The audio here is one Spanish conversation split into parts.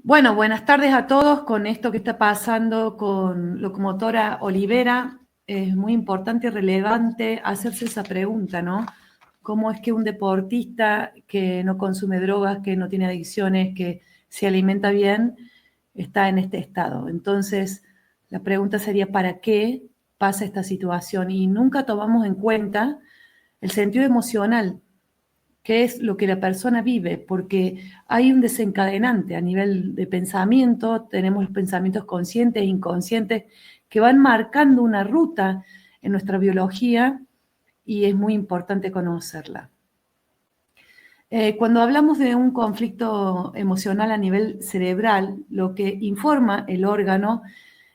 Bueno, buenas tardes a todos. Con esto que está pasando con Locomotora Olivera, es muy importante y relevante hacerse esa pregunta, ¿no? ¿Cómo es que un deportista que no consume drogas, que no tiene adicciones, que se alimenta bien, está en este estado? Entonces, la pregunta sería, ¿para qué pasa esta situación? Y nunca tomamos en cuenta el sentido emocional, qué es lo que la persona vive, porque hay un desencadenante a nivel de pensamiento, tenemos los pensamientos conscientes e inconscientes que van marcando una ruta en nuestra biología y es muy importante conocerla. Cuando hablamos de un conflicto emocional a nivel cerebral, lo que informa el órgano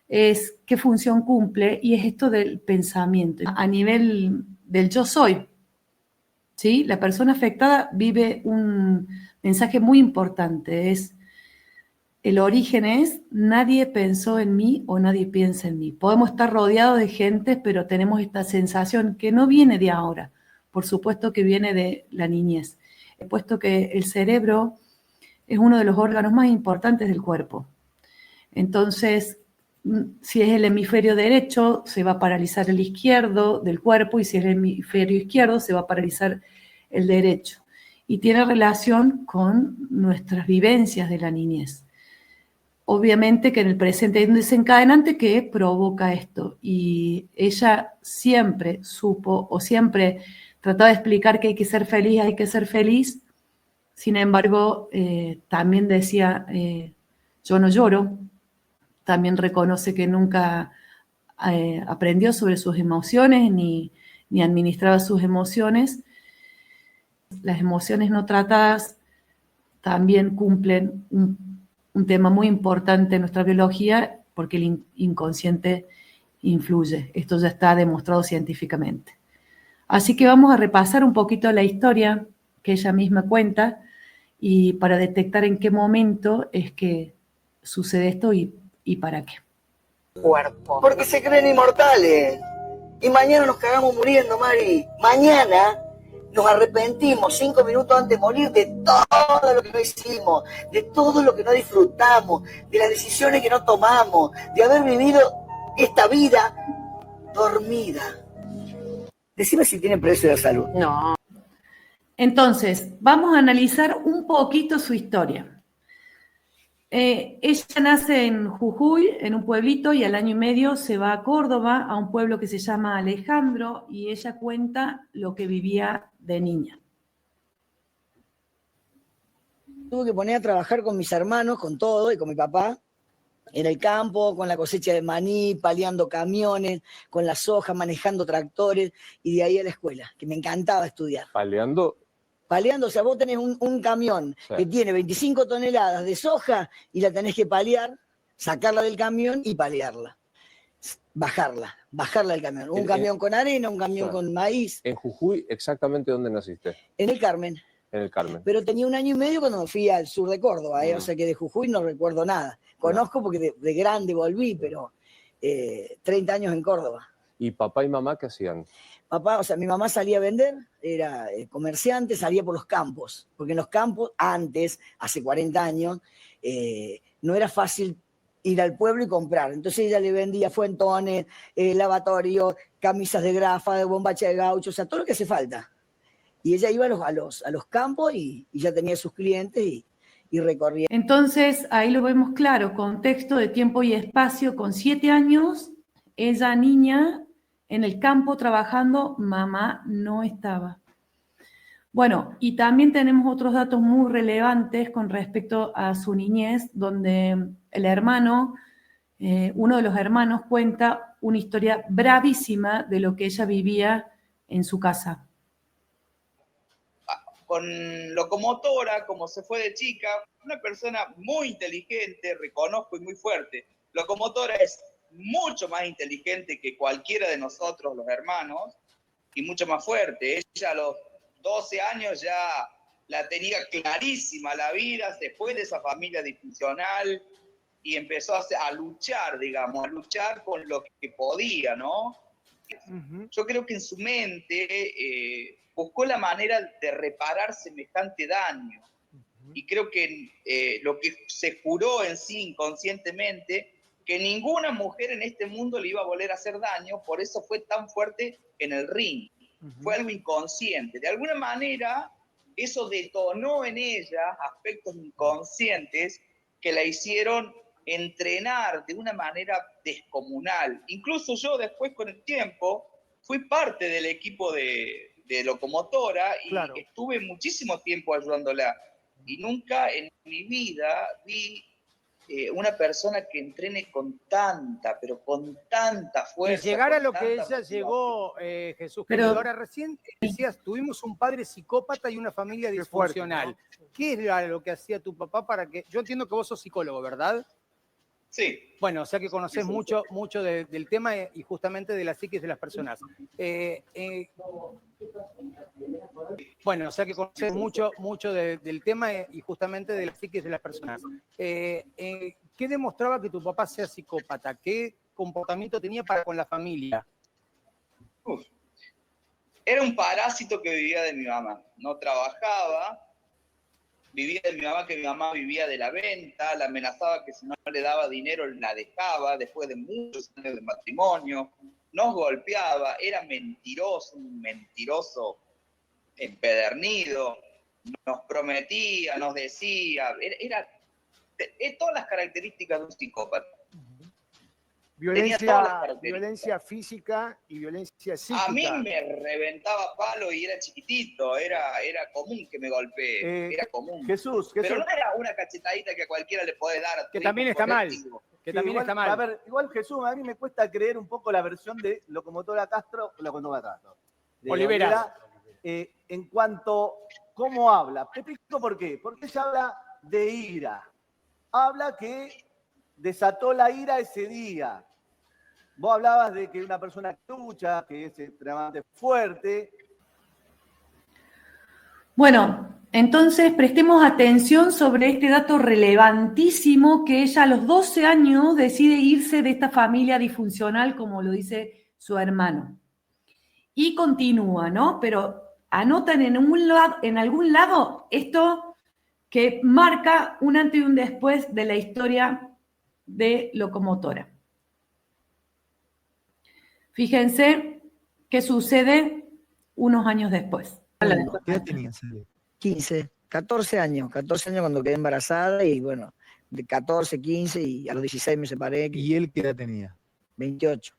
es qué función cumple y es esto del pensamiento. A nivel del yo soy, ¿sí? La persona afectada vive un mensaje muy importante, el origen es nadie pensó en mí o nadie piensa en mí. Podemos estar rodeados de gente, pero tenemos esta sensación que no viene de ahora, por supuesto que viene de la niñez, puesto que el cerebro es uno de los órganos más importantes del cuerpo. Entonces, si es el hemisferio derecho, se va a paralizar el izquierdo del cuerpo, y si es el hemisferio izquierdo, se va a paralizar el derecho. Y tiene relación con nuestras vivencias de la niñez. Obviamente que en el presente hay un desencadenante que provoca esto, y ella siempre supo o siempre trataba de explicar que hay que ser feliz, hay que ser feliz. Sin embargo, también decía, yo no lloro. También reconoce que nunca aprendió sobre sus emociones ni administraba sus emociones. Las emociones no tratadas también cumplen un tema muy importante en nuestra biología, porque el inconsciente influye. Esto ya está demostrado científicamente. Así que vamos a repasar un poquito la historia que ella misma cuenta, y para detectar en qué momento es que sucede esto y para qué. Cuerpo. Porque se creen inmortales. Y mañana nos cagamos muriendo, Mari. Mañana nos arrepentimos 5 minutos antes de morir de todo lo que no hicimos, de todo lo que no disfrutamos, de las decisiones que no tomamos, de haber vivido esta vida dormida. Decime si tiene precio de salud. No. Entonces, vamos a analizar un poquito su historia. Ella nace en Jujuy, en un pueblito, y al año y medio se va a Córdoba, a un pueblo que se llama Alejandro, y ella cuenta lo que vivía de niña. Tuve que poner a trabajar con mis hermanos, con todo, y con mi papá, en el campo, con la cosecha de maní, paliando camiones, con la soja, manejando tractores, y de ahí a la escuela, que me encantaba estudiar. Paleando. Paleando, o sea, vos tenés un camión que tiene 25 toneladas de soja y la tenés que palear, sacarla del camión y palearla. Bajarla del camión. Un camión con arena, un camión con maíz. En Jujuy, ¿exactamente dónde naciste? En el Carmen. En el Carmen. Pero tenía 1 año y medio cuando me fui al sur de Córdoba, o sea que de Jujuy no recuerdo nada. Conozco porque de grande volví, pero 30 años en Córdoba. ¿Y papá y mamá qué hacían? Papá, o sea, mi mamá salía a vender, era comerciante, salía por los campos, porque en los campos antes, hace 40 años, no era fácil ir al pueblo y comprar. Entonces ella le vendía fuentones, lavatorio, camisas de grafa, de bombacha de gaucho, o sea, todo lo que hace falta. Y ella iba a los campos y ya tenía sus clientes y recorría. Entonces, ahí lo vemos claro, contexto de tiempo y espacio. Con 7 años, ella niña, en el campo trabajando, mamá no estaba. Bueno, y también tenemos otros datos muy relevantes con respecto a su niñez, donde el hermano, uno de los hermanos, cuenta una historia bravísima de lo que ella vivía en su casa. Con Locomotora, como se fue de chica, una persona muy inteligente, reconozco, y muy fuerte. Locomotora es mucho más inteligente que cualquiera de nosotros, los hermanos, y mucho más fuerte. Ella a los 12 años ya la tenía clarísima la vida, se fue de esa familia disfuncional y empezó a luchar, digamos, a luchar con lo que podía, ¿no? Yo creo que en su mente buscó la manera de reparar semejante daño. y creo que lo que se juró en sí inconscientemente, que ninguna mujer en este mundo le iba a volver a hacer daño, por eso fue tan fuerte en el ring. Fue algo inconsciente. De alguna manera, eso detonó en ella aspectos inconscientes que la hicieron entrenar de una manera descomunal. Incluso yo después, con el tiempo, fui parte del equipo de locomotora y Claro. estuve muchísimo tiempo ayudándola. Y nunca en mi vida vi una persona que entrene con tanta, pero con tanta fuerza. Que llegara a con lo que tanta ella motivación. llegó, Jesús. Pero- Pero ahora recién decías, tuvimos un padre psicópata y una familia Qué fuerte, disfuncional. ¿no? ¿Qué era lo que hacía tu papá para que...? Yo entiendo que vos sos psicólogo, ¿verdad? Sí. Bueno, o sea que conocés Sí, sí. mucho del tema y justamente de la psiquis de las personas. Bueno, o sea que conocés mucho del tema y justamente de la psiquis de las personas. ¿Qué demostraba que tu papá sea psicópata? ¿Qué comportamiento tenía para con la familia? Uf. Era un parásito que vivía de mi mamá. No trabajaba, vivía de mi mamá, que mi mamá vivía de la venta, la amenazaba que si no le daba dinero la dejaba después de muchos años de matrimonio, nos golpeaba, era mentiroso, un mentiroso empedernido, nos prometía, nos decía, era todas las características de un psicópata. Tenía todas las características. Violencia física y violencia psíquica. A mí me reventaba palo y era chiquitito, era común que me golpee, era común. Jesús, Pero no era una cachetadita que a cualquiera le puede dar. Que también está mal. Que Sí, también igual, está mal. A ver, igual Jesús, a mí me cuesta creer un poco la versión de Locomotora Castro, de Olivera. En cuanto cómo habla. Te explico por qué. Porque ella habla de ira. Habla que desató la ira ese día. Vos hablabas de que una persona que lucha, que es extremadamente fuerte. Bueno, entonces prestemos atención sobre este dato relevantísimo que ella a los 12 años decide irse de esta familia disfuncional, como lo dice su hermano. Y continúa, ¿no? Pero anotan en algún lado esto que marca un antes y un después de la historia de Locomotora. Fíjense qué sucede unos años después. ¿Qué edad tenías, Ale? 15, 14 años cuando quedé embarazada y bueno, de 14, 15 y a los 16 me separé, ¿Y él qué edad tenía? 28,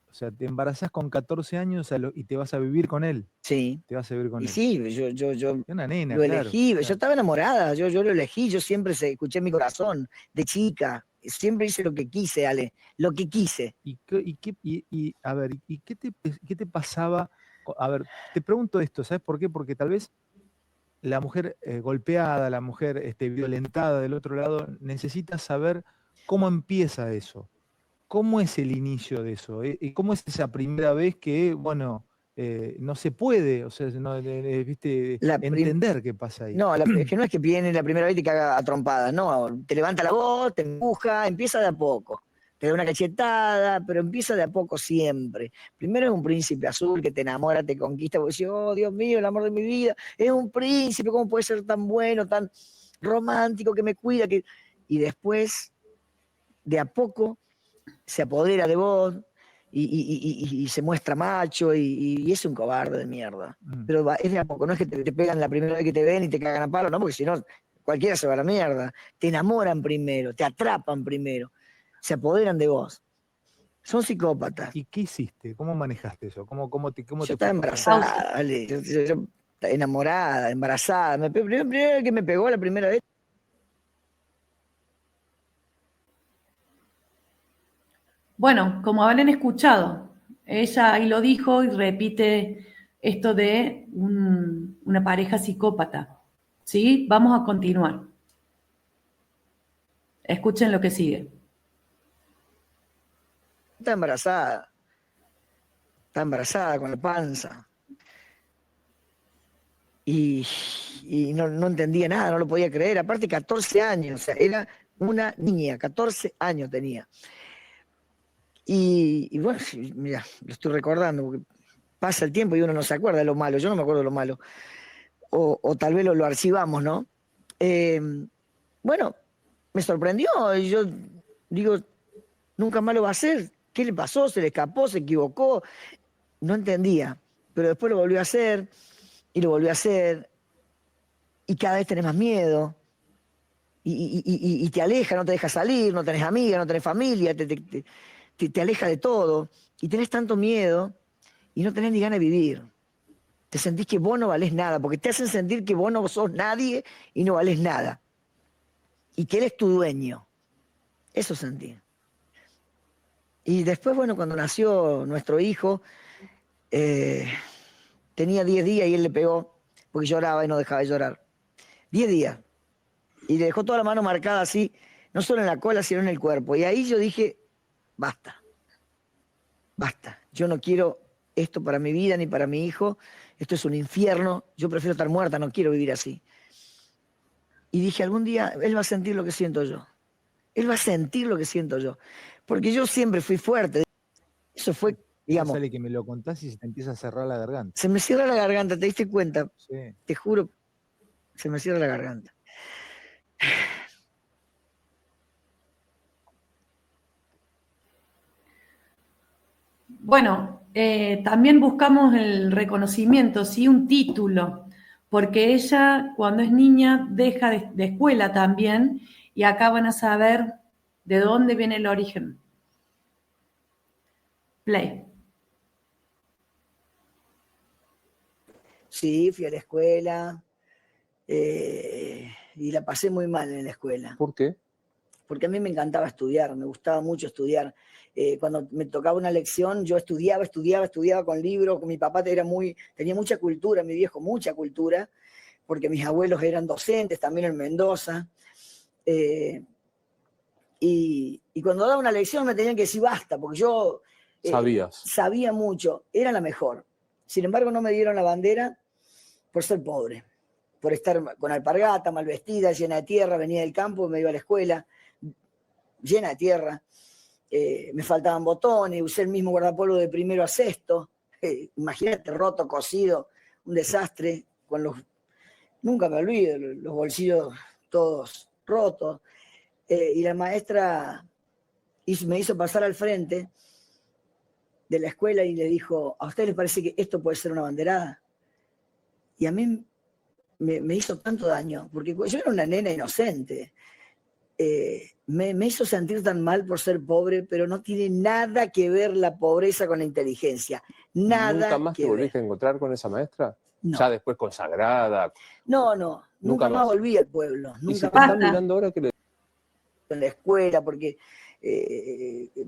O sea, te embarazás con 14 años y te vas a vivir con él. sí. Te vas a vivir con Y él. sí, yo Es una nena, lo claro, elegí, yo claro. estaba enamorada, yo lo elegí, yo siempre escuché mi corazón de chica, siempre hice lo que quise, Ale, lo que quise. A ver, qué te pasaba? A ver, te pregunto esto, ¿sabes por qué? Porque tal vez la mujer golpeada, la mujer violentada del otro lado, necesita saber cómo empieza eso. ¿Cómo es el inicio de eso? ¿Y cómo es esa primera vez que, bueno, no se puede, o sea, no, ¿viste? Entender qué pasa ahí? No, es que no es que viene la primera vez y te caga a trompadas, no, te levanta la voz, te empuja, empieza de a poco. Te da una cachetada, pero empieza de a poco siempre. Primero es un príncipe azul que te enamora, te conquista, porque decís, oh, Dios mío, el amor de mi vida, es un príncipe, ¿cómo puede ser tan bueno, tan romántico, que me cuida? Y después, de a poco, se apodera de vos y se muestra macho y es un cobarde de mierda. Pero es de a poco, no es que te pegan la primera vez que te ven y te cagan a palo, no, porque si no, cualquiera se va a la mierda. Te enamoran primero, te atrapan primero, se apoderan de vos. Son psicópatas. ¿Y qué hiciste? ¿Cómo manejaste eso? ¿Cómo te Yo estaba embarazada, Ale, yo enamorada, embarazada. Primero que me pegó la primera vez. Bueno, como habrán escuchado, ella ahí lo dijo y repite esto de una pareja psicópata. ¿Sí? Vamos a continuar. Escuchen lo que sigue. Está embarazada con la panza. Y no entendía nada, no lo podía creer. Aparte, 14 años, o sea, era una niña, 14 años tenía. Y bueno, mira, lo estoy recordando, porque pasa el tiempo y uno no se acuerda de lo malo. Yo no me acuerdo de lo malo. O tal vez lo archivamos, ¿no? Bueno, me sorprendió. Y yo digo, nunca más lo va a hacer. ¿Qué le pasó? ¿Se le escapó? ¿Se equivocó? No entendía. Pero después lo volvió a hacer y lo volvió a hacer. Y cada vez tenés más miedo. Y te aleja, no te deja salir, no tenés amiga, no tenés familia, te aleja de todo. Y tenés tanto miedo y no tenés ni ganas de vivir. Te sentís que vos no valés nada, porque te hacen sentir que vos no sos nadie y no valés nada. Y que él es tu dueño. Eso sentí. Y después, bueno, cuando nació nuestro hijo, tenía 10 días y él le pegó, porque lloraba y no dejaba de llorar. 10 días. Y le dejó toda la mano marcada así, no solo en la cola, sino en el cuerpo. Y ahí yo dije, basta. Basta. Yo no quiero esto para mi vida ni para mi hijo. Esto es un infierno. Yo prefiero estar muerta, no quiero vivir así. Y dije, algún día él va a sentir lo que siento yo. Él va a sentir lo que siento yo. Porque yo siempre fui fuerte. Eso fue, digamos... Sale que me lo contás y se te empieza a cerrar la garganta. Se me cierra la garganta, ¿te diste cuenta? Sí. Te juro, se me cierra la garganta. Bueno, también buscamos el reconocimiento, sí, un título, porque ella cuando es niña deja de escuela también y acá van a saber de dónde viene el origen. Play. Sí, fui a la escuela y la pasé muy mal en la escuela. ¿Por qué? Porque a mí me encantaba estudiar, me gustaba mucho estudiar. Cuando me tocaba una lección, yo estudiaba con libros. Mi papá tenía mucha cultura, mi viejo mucha cultura, porque mis abuelos eran docentes también en Mendoza. Y cuando daba una lección me tenían que decir basta, porque yo sabía mucho, era la mejor. Sin embargo, no me dieron la bandera por ser pobre, por estar con alpargata, mal vestida, llena de tierra, venía del campo, me iba a la escuela, llena de tierra, me faltaban botones, usé el mismo guardapolvo de primero a sexto, imagínate, roto, cosido, un desastre, nunca me olvido, los bolsillos todos rotos, y la maestra me hizo pasar al frente de la escuela y le dijo, ¿a ustedes les parece que esto puede ser una banderada? Y a mí me hizo tanto daño, porque yo era una nena inocente. Me hizo sentir tan mal por ser pobre, pero no tiene nada que ver la pobreza con la inteligencia. Nada. ¿Nunca más te volviste a encontrar con esa maestra? No. Ya después consagrada. No, nunca más volví al pueblo. ¿Y nunca si te están mirando ahora que le... en la escuela, porque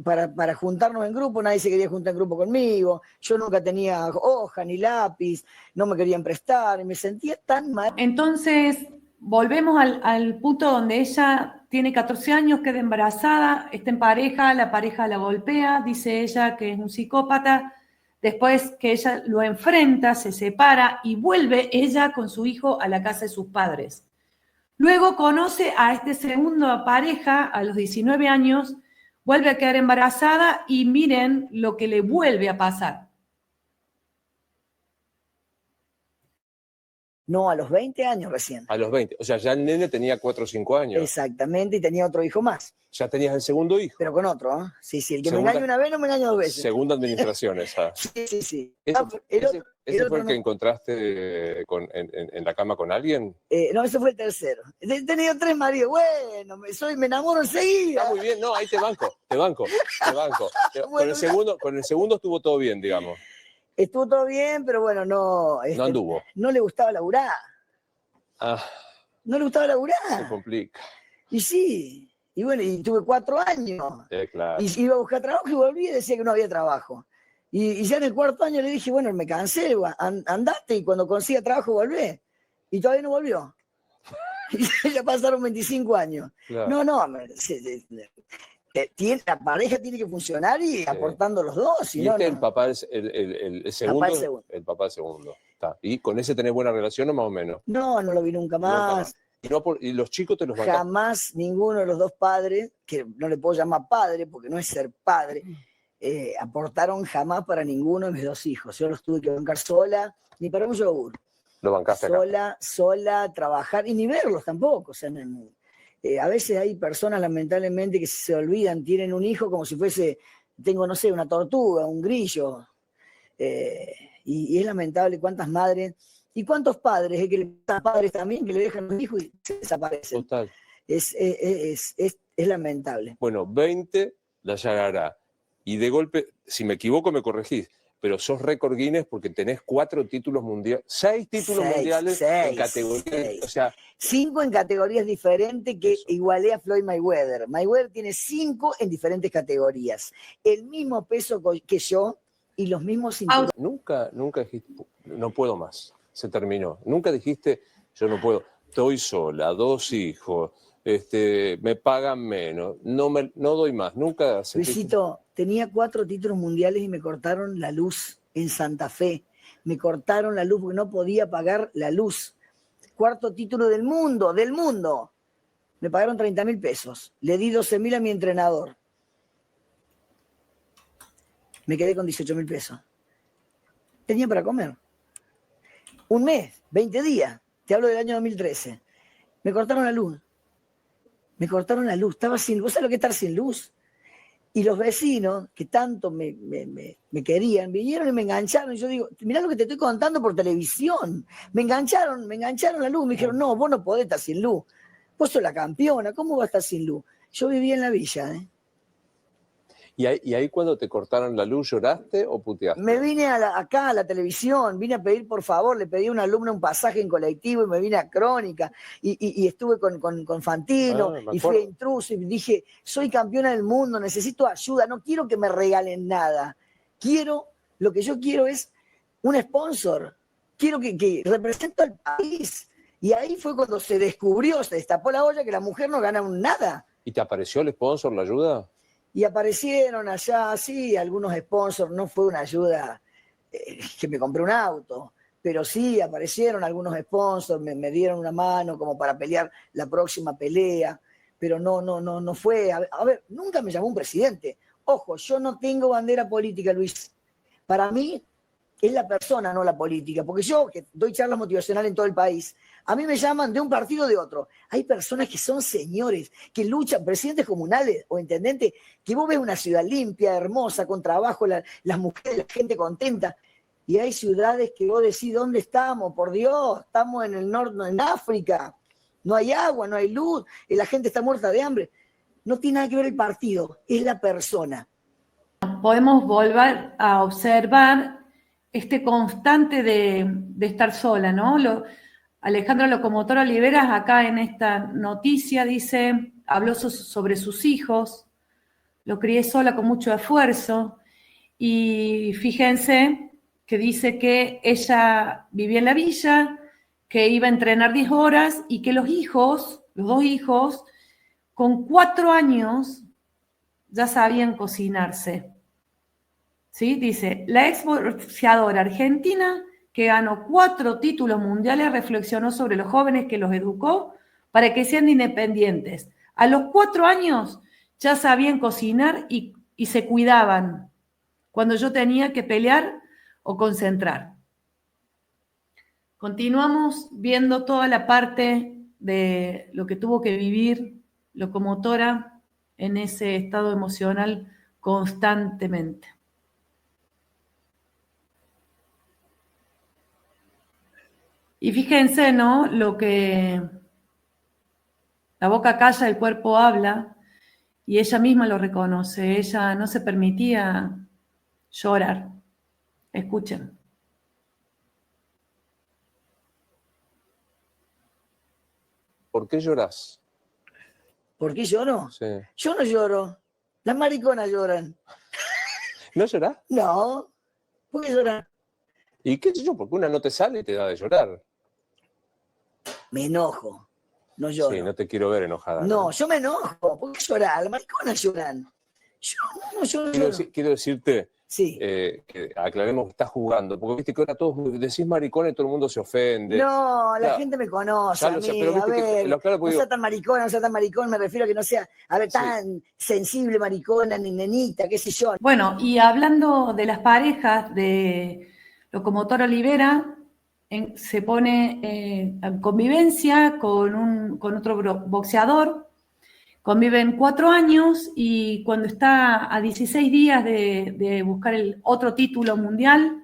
para juntarnos en grupo, nadie se quería juntar en grupo conmigo, yo nunca tenía hoja ni lápiz, no me querían prestar, y me sentía tan mal. Entonces, volvemos al punto donde ella tiene 14 años, queda embarazada, está en pareja, la pareja la golpea, dice ella que es un psicópata, después que ella lo enfrenta, se separa y vuelve ella con su hijo a la casa de sus padres. Luego conoce a esta segunda pareja a los 19 años, vuelve a quedar embarazada y miren lo que le vuelve a pasar. No, a los 20 años recién. A los 20. O sea, ya el nene tenía 4 o 5 años. Exactamente, y tenía otro hijo más. Ya tenías el segundo hijo. Pero con otro, ¿eh? Sí, el que me engaña una vez no me engaña dos veces. Segunda administración esa. Sí. ¿Ese fue el que encontraste en la cama con alguien? No, ese fue el tercero. He tenido 3 maridos. Bueno, me enamoro enseguida. Está muy bien, no, ahí te banco. Bueno, con el segundo estuvo todo bien, digamos. Estuvo todo bien, pero bueno, no... no anduvo. No le gustaba laburar. No le gustaba laburar. Se complica. Y sí. Y bueno, y tuve 4 años. Claro. Y iba a buscar trabajo y volví y decía que no había trabajo. Y ya en el 4.º año le dije, bueno, me cansé, andate y cuando consiga trabajo volvé. Y todavía no volvió. Y ya pasaron 25 años. Claro. La pareja tiene que funcionar y aportando los dos. ¿Y el papá el segundo? El papá del segundo. Está. ¿Y con ese tenés buena relación o más o menos? No lo vi nunca más. ¿Y los chicos te los bancaste? Jamás ninguno de los dos padres, que no le puedo llamar padre porque no es ser padre, aportaron jamás para ninguno de mis 2 hijos. Yo los tuve que bancar sola, ni para un yogur. Lo bancaste acá. Sola, trabajar, y ni verlos tampoco. O sea, a veces hay personas, lamentablemente, que se olvidan, tienen un hijo como si fuese, tengo, no sé, una tortuga, un grillo. Y es lamentable cuántas madres y cuántos padres, que le padres también, que le dejan los hijos y se desaparecen. Total. Es lamentable. Bueno, 20 la Yarará. Y de golpe, si me equivoco, me corregís, pero sos récord Guinness porque tenés 4 títulos mundiales, 6 títulos mundiales en categorías. O sea, 5 en categorías diferentes que igualé a Floyd Mayweather. Mayweather tiene 5 en diferentes categorías. El mismo peso que yo y los mismos cinturones. Nunca dijiste, no puedo más, se terminó. Nunca dijiste, yo no puedo, estoy sola, 2 hijos. Me pagan menos, no doy más, nunca. Luisito, tenía 4 títulos mundiales y me cortaron la luz en Santa Fe. Me cortaron la luz porque no podía pagar la luz. 4º título del mundo. Me pagaron 30.000 pesos. Le di 12.000 a mi entrenador. Me quedé con 18.000 pesos. Tenía para comer. Un mes, 20 días. Te hablo del año 2013. Me cortaron la luz. Estaba sin luz. ¿Vos sabés lo que es estar sin luz? Y los vecinos, que tanto me querían, vinieron y me engancharon. Y yo digo, mirá lo que te estoy contando por televisión. Me engancharon la luz. Me dijeron, no, vos no podés estar sin luz. Vos sos la campeona, ¿cómo vas a estar sin luz? Yo vivía en la villa, ¿eh? ¿Y ahí cuando te cortaron la luz lloraste o puteaste? Me vine acá a la televisión, vine a pedir por favor, le pedí a una alumna un pasaje en colectivo y me vine a Crónica y estuve con Fantino y fui a Intruso y dije, soy campeona del mundo, necesito ayuda, no quiero que me regalen nada. Lo que yo quiero es un sponsor, quiero que represento al país. Y ahí fue cuando se destapó la olla que la mujer no gana nada. ¿Y te apareció el sponsor, la ayuda? Y aparecieron allá, sí, algunos sponsors, no fue una ayuda que me compré un auto, pero sí aparecieron algunos sponsors, me dieron una mano como para pelear la próxima pelea, pero no fue, a ver, nunca me llamó un presidente. Ojo, yo no tengo bandera política, Luis. Para mí es la persona, no la política, porque yo, que doy charlas motivacionales en todo el país, a mí me llaman de un partido o de otro. Hay personas que son señores, que luchan, presidentes comunales o intendentes, que vos ves una ciudad limpia, hermosa, con trabajo, las mujeres, la gente contenta. Y hay ciudades que vos decís, ¿dónde estamos? Por Dios, estamos en el norte, en África. No hay agua, no hay luz, y la gente está muerta de hambre. No tiene nada que ver el partido, es la persona. Podemos volver a observar este constante de estar sola, ¿no? Alejandra Locomotora Oliveras, acá en esta noticia, dice, habló sobre sus hijos, lo crié sola con mucho esfuerzo, y fíjense que dice que ella vivía en la villa, que iba a entrenar 10 horas, y que los 2 hijos, con 4 años, ya sabían cocinarse. ¿Sí? Dice, la exboxeadora argentina que ganó 4 títulos mundiales reflexionó sobre los jóvenes que los educó para que sean independientes. A los 4 años ya sabían cocinar y se cuidaban cuando yo tenía que pelear o concentrar. Continuamos viendo toda la parte de lo que tuvo que vivir Locomotora en ese estado emocional constantemente. Y fíjense, ¿no? Lo que la boca calla, el cuerpo habla, y ella misma lo reconoce. Ella no se permitía llorar. Escuchen. ¿Por qué llorás? ¿Por qué lloro? Sí. Yo no lloro. Las mariconas lloran. ¿No llorás? No. ¿Por qué llorar? ¿Y qué sé yo? Porque una no te sale y te da de llorar. Me enojo. No lloro. Sí, no te quiero ver enojada. No, yo me enojo. ¿Por qué llorar? Las mariconas lloran. Yo no lloro. Quiero decirte, sí. Que aclaremos que estás jugando, porque viste que ahora todos decís maricón y todo el mundo se ofende. No, la gente me conoce a mí, pero a ver, no sea tan maricona, no sea tan maricón, me refiero a que no sea, a ver, tan sensible maricona, ni nenita, qué sé yo. Bueno, y hablando de las parejas de Locomotora Olivera, se pone en convivencia con otro boxeador, conviven 4 años y cuando está a 16 días de buscar el otro título mundial,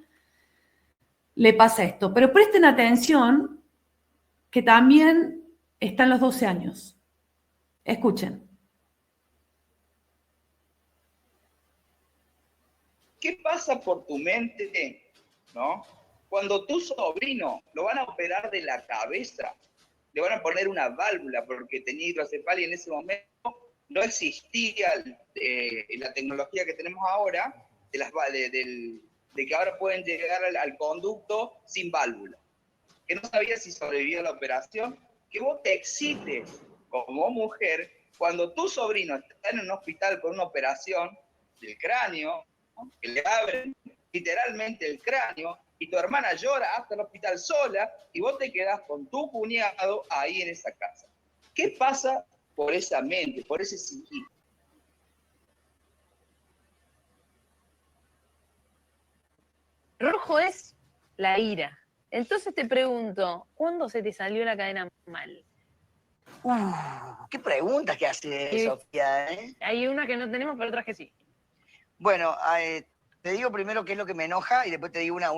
le pasa esto. Pero presten atención que también están los 12 años. Escuchen. ¿Qué pasa por tu mente, no? Cuando tu sobrino lo van a operar de la cabeza, le van a poner una válvula porque tenía hidrocefalia y en ese momento no existía la tecnología que tenemos ahora de que ahora pueden llegar al conducto sin válvula. Que no sabía si sobrevivió a la operación, que vos te excites como mujer cuando tu sobrino está en un hospital con una operación del cráneo, ¿no? Que le abren literalmente el cráneo, y tu hermana llora hasta el hospital sola, y vos te quedás con tu cuñado ahí en esa casa. ¿Qué pasa por esa mente, por ese psiquismo? Rojo es la ira. Entonces te pregunto, ¿cuándo se te salió la cadena mal? Qué preguntas que hace Sofía, ¿eh? Hay una que no tenemos, pero otras que sí. Bueno, te digo primero qué es lo que me enoja y después te digo una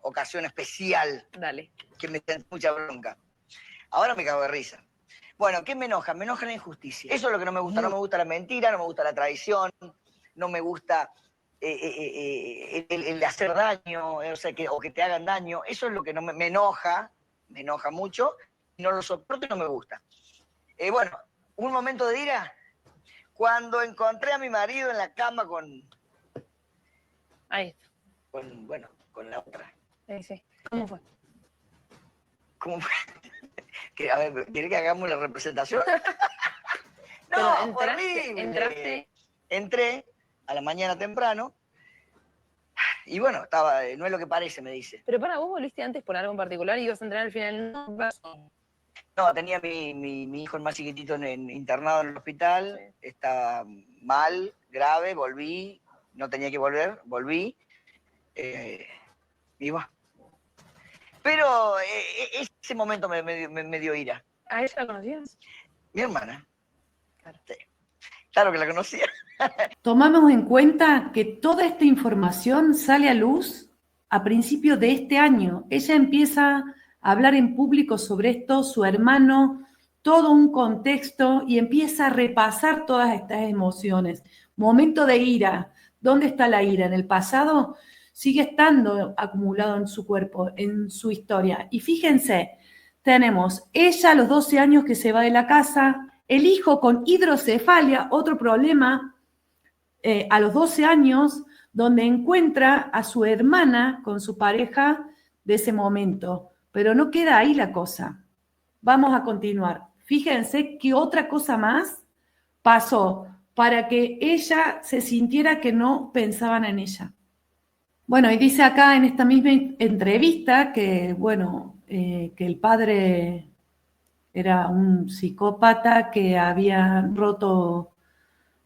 ocasión especial. Dale. Que me da mucha bronca. Ahora me cago de risa. Bueno, ¿qué me enoja? Me enoja la injusticia. Eso es lo que no me gusta. No me gusta la mentira, no me gusta la traición, no me gusta el hacer daño, o sea, o que te hagan daño. Eso es lo que no me enoja mucho, no lo soporto y no me gusta. Bueno, un momento de ira, cuando encontré a mi marido en la cama Ahí está. con la otra. Sí. ¿Cómo fue? ¿Cómo fue? A ver, ¿querés que hagamos la representación? No, No, horrible. entraste. Entré a la mañana temprano y bueno, no es lo que parece, me dice. Pero para vos volviste antes por algo en particular y ibas a entrenar al final. No pasó. No, tenía mi hijo el más chiquitito internado en el hospital, sí. Estaba mal, grave, volví, no tenía que volver, volví, y bueno. Pero ese momento me dio ira. ¿A ella la conocías? Mi hermana. Claro, sí. Claro que la conocía. Tomamos en cuenta que toda esta información sale a luz a principios de este año. Ella empieza a hablar en público sobre esto, su hermano, todo un contexto, y empieza a repasar todas estas emociones. Momento de ira. ¿Dónde está la ira? ¿En el pasado? Sigue estando acumulado en su cuerpo, en su historia. Y fíjense, tenemos ella a los 12 años que se va de la casa, el hijo con hidrocefalia, otro problema, a los 12 años, donde encuentra a su hermana con su pareja de ese momento. Pero no queda ahí la cosa. Vamos a continuar. Fíjense qué otra cosa más pasó para que ella se sintiera que no pensaban en ella. Bueno, y dice acá en esta misma entrevista que, bueno, que el padre era un psicópata que había roto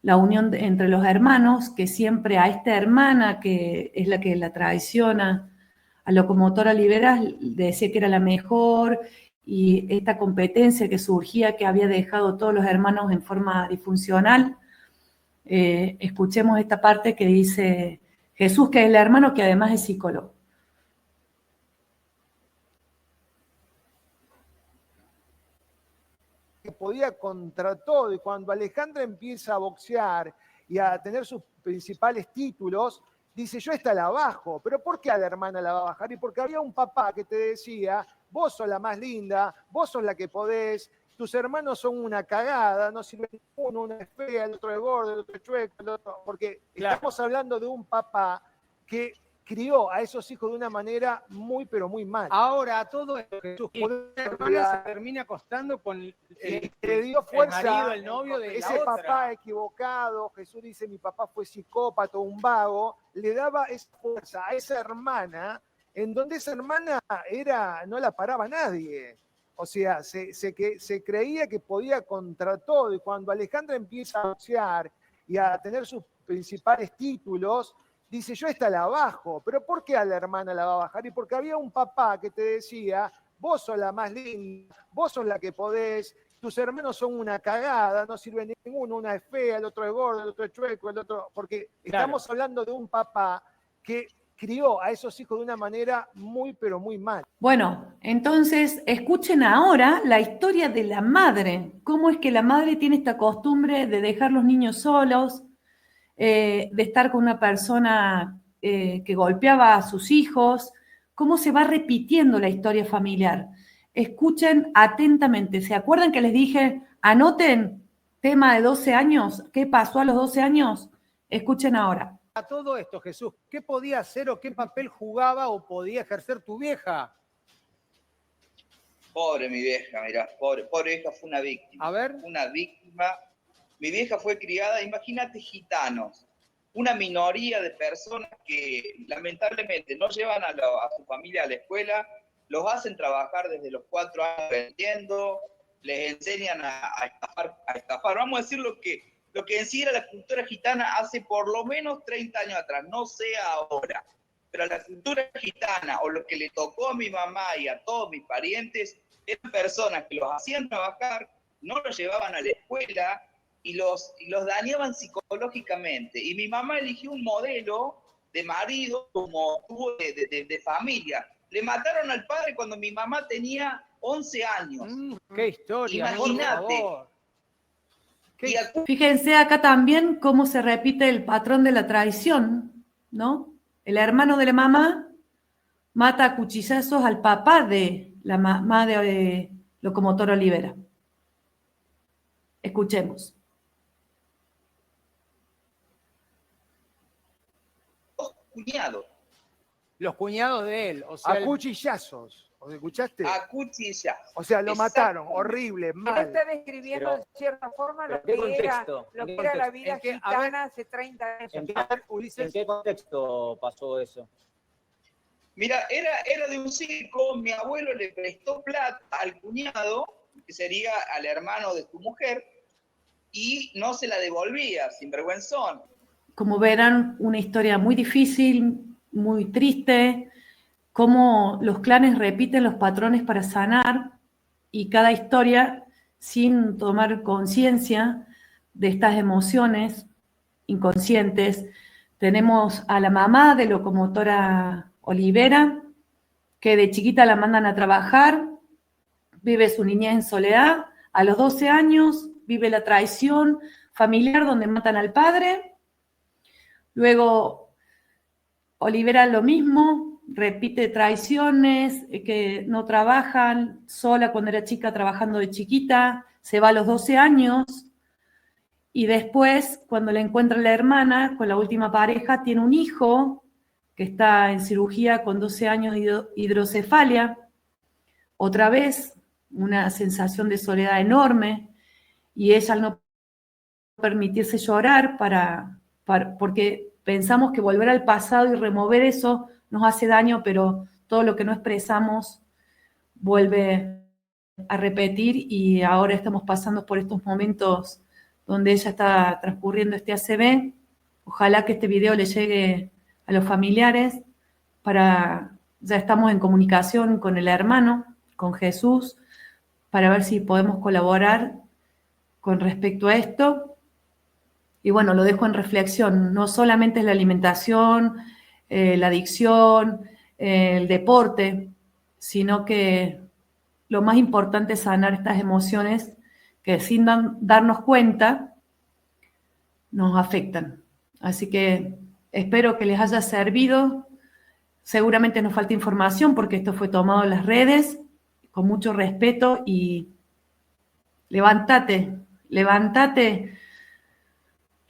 la unión entre los hermanos, que siempre a esta hermana, que es la que la traiciona, a Locomotora Liberal, le decía que era la mejor, y esta competencia que surgía, que había dejado todos los hermanos en forma disfuncional. Escuchemos esta parte que dice Jesús, que es el hermano, que además es psicólogo. Que podía contra todo, y cuando Alejandra empieza a boxear y a tener sus principales títulos, dice, yo esta la bajo. ¿Pero por qué a la hermana la va a bajar? Y porque había un papá que te decía, vos sos la más linda, vos sos la que podés, tus hermanos son una cagada, no sirve uno es fea, el otro es gordo, el otro es chueco, el otro... Porque claro, estamos hablando de un papá que crió a esos hijos de una manera muy, pero muy mal. Ahora, todo esto, Jesús, la hermana se termina acostando con le dio fuerza, el marido, el novio de ese la otra. papá equivocado. Jesús dice, mi papá fue psicópata, un vago, le daba esa fuerza a esa hermana, en donde esa hermana no la paraba nadie. O sea, se creía que podía contra todo, y cuando Alejandra empieza a boxear y a tener sus principales títulos, dice, yo esta la bajo, pero ¿por qué a la hermana la va a bajar? Y porque había un papá que te decía, vos sos la más linda, vos sos la que podés, tus hermanos son una cagada, no sirve ninguno, una es fea, el otro es gordo, el otro es chueco, el otro... Porque estamos hablando de un papá que crió a esos hijos de una manera muy, pero muy mal. Bueno, entonces escuchen ahora la historia de la madre. ¿Cómo es que la madre tiene esta costumbre de dejar los niños solos, de estar con una persona que golpeaba a sus hijos? ¿Cómo se va repitiendo la historia familiar? Escuchen atentamente. ¿Se acuerdan que les dije, anoten tema de 12 años? ¿Qué pasó a los 12 años? Escuchen ahora. A todo esto, Jesús, ¿qué podía hacer o qué papel jugaba o podía ejercer tu vieja? Pobre mi vieja, mirá, pobre vieja, fue una víctima. A ver. Una víctima. Mi vieja fue criada, imagínate, gitanos, una minoría de personas que lamentablemente no llevan a su familia a la escuela, los hacen trabajar desde los 4 años vendiendo, les enseñan a estafar. Vamos a decir lo que en sí era la cultura gitana hace por lo menos 30 años atrás, no sé ahora, pero la cultura gitana o lo que le tocó a mi mamá y a todos mis parientes eran personas que los hacían trabajar, no los llevaban a la escuela y los dañaban psicológicamente. Y mi mamá eligió un modelo de marido como tuvo de familia. Le mataron al padre cuando mi mamá tenía 11 años. ¡Qué historia! Imagínate. Fíjense acá también cómo se repite el patrón de la traición, ¿no? El hermano de la mamá mata a cuchillazos al papá de la mamá de Locomotora Olivera. Escuchemos. Los cuñados de él. O sea, a cuchillazos. ¿O escuchaste? A cuchillazos. O sea, lo mataron, horrible, mal. Está describiendo de cierta forma lo que era la vida gitana hace 30 años. ¿En qué contexto pasó eso? Mira, era de un circo, mi abuelo le prestó plata al cuñado, que sería al hermano de tu mujer, y no se la devolvía, sinvergüenzón. Como verán, una historia muy difícil, muy triste, cómo los clanes repiten los patrones para sanar y cada historia sin tomar conciencia de estas emociones inconscientes. Tenemos a la mamá de Locomotora Olivera, que de chiquita la mandan a trabajar, vive su niñez en soledad, a los 12 años vive la traición familiar donde matan al padre, luego Olivera lo mismo, repite traiciones, que no trabajan, sola cuando era chica trabajando de chiquita, se va a los 12 años y después cuando le encuentra la hermana con la última pareja tiene un hijo que está en cirugía con 12 años de hidrocefalia, otra vez una sensación de soledad enorme y ella al no permitirse llorar porque pensamos que volver al pasado y remover eso nos hace daño, pero todo lo que no expresamos vuelve a repetir y ahora estamos pasando por estos momentos donde ella está transcurriendo este ACV. Ojalá que este video le llegue a los familiares ya estamos en comunicación con el hermano, con Jesús, para ver si podemos colaborar con respecto a esto. Y bueno, lo dejo en reflexión, no solamente es la alimentación, la adicción, el deporte, sino que lo más importante es sanar estas emociones que sin darnos cuenta nos afectan. Así que espero que les haya servido. Seguramente nos falta información porque esto fue tomado en las redes con mucho respeto y levántate,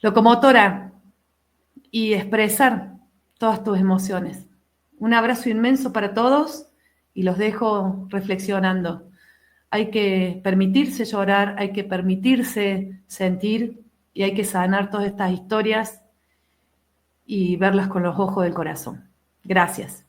locomotora, y expresar todas tus emociones. Un abrazo inmenso para todos y los dejo reflexionando. Hay que permitirse llorar, hay que permitirse sentir y hay que sanar todas estas historias y verlas con los ojos del corazón. Gracias.